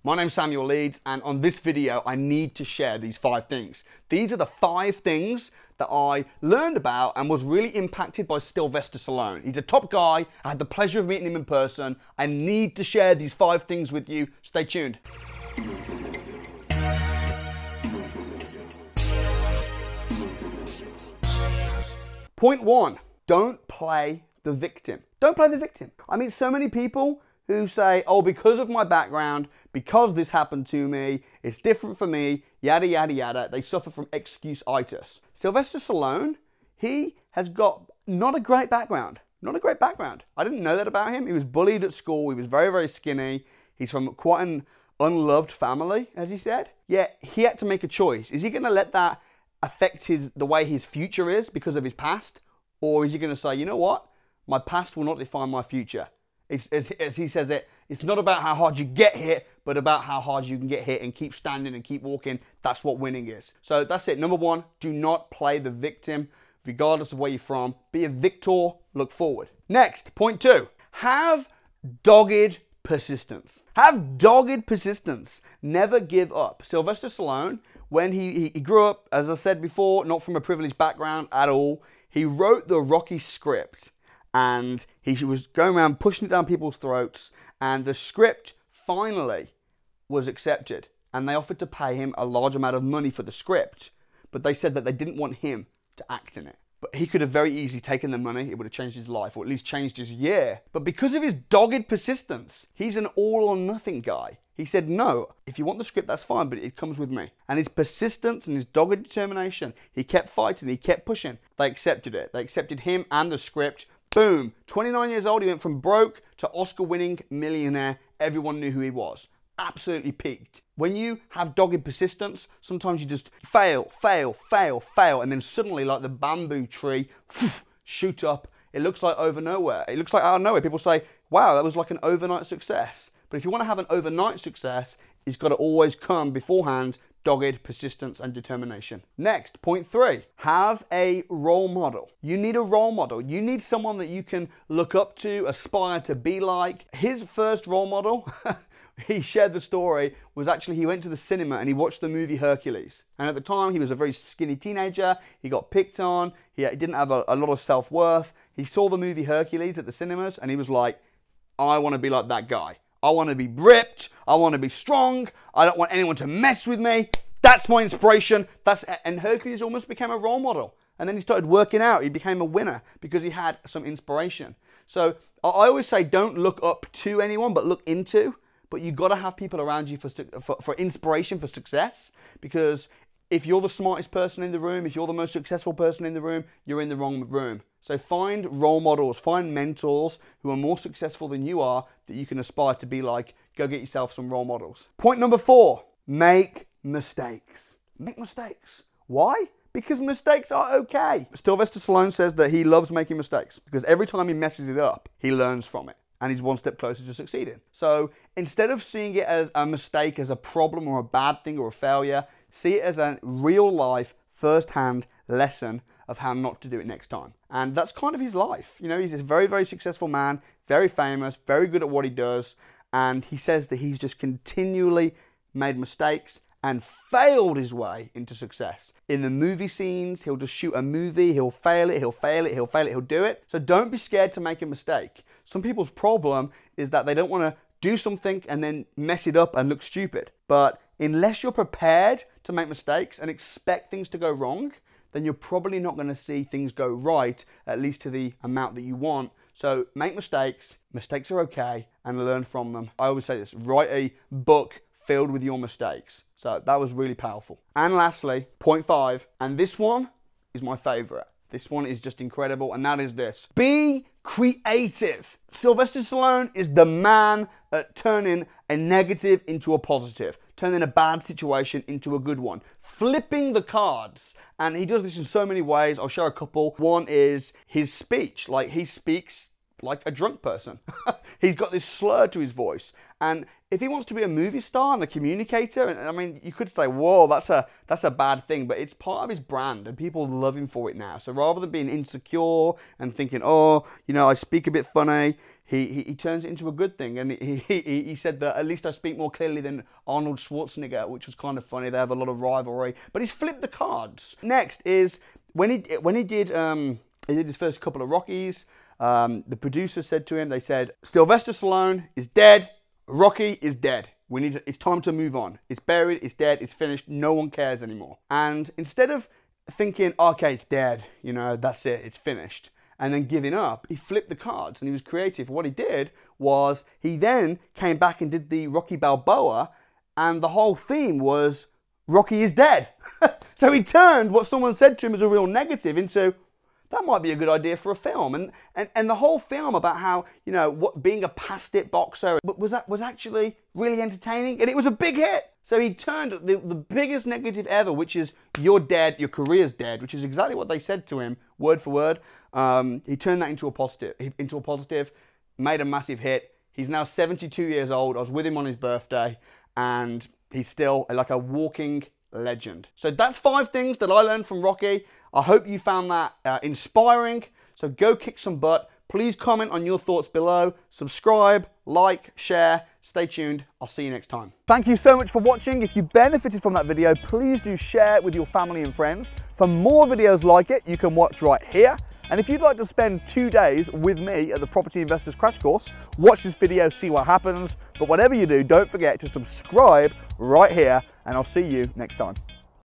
My name's Samuel Leeds, and on this video, I need to share these 5 things. These are the 5 things that I learned about and was really impacted by Sylvester Stallone. He's a top guy. I had the pleasure of meeting him in person. I need to share these 5 things with you. Stay tuned. Point 1, don't play the victim. Don't play the victim. I mean, so many people who say, oh, because of my background, because this happened to me, it's different for me, yada, yada, yada. They suffer from excuse-itis. Sylvester Stallone, he has got not a great background. Not a great background. I didn't know that about him. He was bullied at school. He was very, very skinny. He's from quite an unloved family, as he said. Yet he had to make a choice. Is he going to let that affect the way his future is because of his past? Or is he going to say, you know what? My past will not define my future. As he says it, it's not about how hard you get hit, but about how hard you can get hit and keep standing and keep walking. That's what winning is. So that's it. Number 1, do not play the victim, regardless of where you're from. Be a victor, look forward. Next, point 2, have dogged persistence. Have dogged persistence. Never give up. Sylvester Stallone, when he grew up, as I said before, not from a privileged background at all, he wrote the Rocky script. And he was going around pushing it down people's throats, and the script finally was accepted, and they offered to pay him a large amount of money for the script, but they said that they didn't want him to act in it. But he could have very easily taken the money. It would have changed his life, or at least changed his year. But because of his dogged persistence, he's an all or nothing guy. He said, no, if you want the script, that's fine, but it comes with me. And his persistence and his dogged determination, he kept fighting, he kept pushing. They accepted it. They accepted him and the script. Boom, 29 years old, he went from broke to Oscar-winning millionaire. Everyone knew who he was. Absolutely peaked. When you have dogged persistence, sometimes you just fail, and then suddenly, like the bamboo tree, shoot up. It looks like over nowhere. It looks like out of nowhere. People say, wow, that was like an overnight success. But if you want to have an overnight success, it's got to always come beforehand. Dogged persistence and determination. Next, point 3, have a role model. You need a role model. You need someone that you can look up to, aspire to be like. His first role model, he shared the story, was actually he went to the cinema and he watched the movie Hercules. And at the time, he was a very skinny teenager. He got picked on. He didn't have a lot of self-worth. He saw the movie Hercules at the cinemas and he was like, I want to be like that guy. I want to be ripped. I want to be strong. I don't want anyone to mess with me. That's my inspiration. And Hercules almost became a role model. And then he started working out. He became a winner because he had some inspiration. So I always say don't look up to anyone, but look into. But you've got to have people around you for inspiration, for success. Because if you're the smartest person in the room, if you're the most successful person in the room, you're in the wrong room. So find role models, find mentors who are more successful than you are that you can aspire to be like. Go get yourself some role models. Point number 4, make mistakes. Make mistakes. Why? Because mistakes are okay. Sylvester Stallone says that he loves making mistakes because every time he messes it up, he learns from it and he's one step closer to succeeding. So instead of seeing it as a mistake, as a problem or a bad thing or a failure, see it as a real life, first-hand lesson of how not to do it next time. And that's kind of his life. You know, he's a very, very successful man, very famous, very good at what he does. And he says that he's just continually made mistakes and failed his way into success. In the movie scenes, he'll just shoot a movie, he'll fail it, he'll fail it, he'll fail it, he'll do it. So don't be scared to make a mistake. Some people's problem is that they don't want to do something and then mess it up and look stupid. But unless you're prepared to make mistakes and expect things to go wrong, then you're probably not going to see things go right, at least to the amount that you want. So make mistakes. Mistakes are okay, and learn from them. I always say this, write a book filled with your mistakes. So that was really powerful. And lastly, point 5, and this one is my favorite. This one is just incredible, and that is this. Be creative. Sylvester Stallone is the man at turning a negative into a positive, turning a bad situation into a good one, flipping the cards. And he does this in so many ways. I'll share a couple. One is his speech. Like, he speaks like a drunk person. He's got this slur to his voice. And if he wants to be a movie star and a communicator, and I mean, you could say, whoa, that's a bad thing, but it's part of his brand and people love him for it now. So rather than being insecure and thinking, oh, you know, I speak a bit funny, he turns it into a good thing. And he said that at least I speak more clearly than Arnold Schwarzenegger, which was kind of funny. They have a lot of rivalry. But he's flipped the cards. Next is when he did his first couple of Rockies, the producer said to him, they said, Sylvester Stallone is dead, Rocky is dead. It's time to move on. It's buried, it's dead, it's finished, no one cares anymore. And instead of thinking, okay, it's dead, you know, that's it, it's finished, and then giving up, he flipped the cards and he was creative. What he did was he then came back and did the Rocky Balboa, and the whole theme was Rocky is dead. So he turned what someone said to him as a real negative into, that might be a good idea for a film. And the whole film about how, you know, what being a past it boxer was actually really entertaining, and it was a big hit. So he turned the biggest negative ever, which is you're dead, your career's dead, which is exactly what they said to him, word for word. He turned that into a positive, made a massive hit. He's now 72 years old. I was with him on his birthday, and he's still like a walking legend. So that's 5 things that I learned from Rocky. I hope you found that inspiring. So go kick some butt. Please comment on your thoughts below. Subscribe, like, share. Stay tuned. I'll see you next time. Thank you so much for watching. If you benefited from that video, please do share it with your family and friends. For more videos like it, you can watch right here. And if you'd like to spend 2 days with me at the Property Investors Crash Course, watch this video, see what happens. But whatever you do, don't forget to subscribe right here, and I'll see you next time.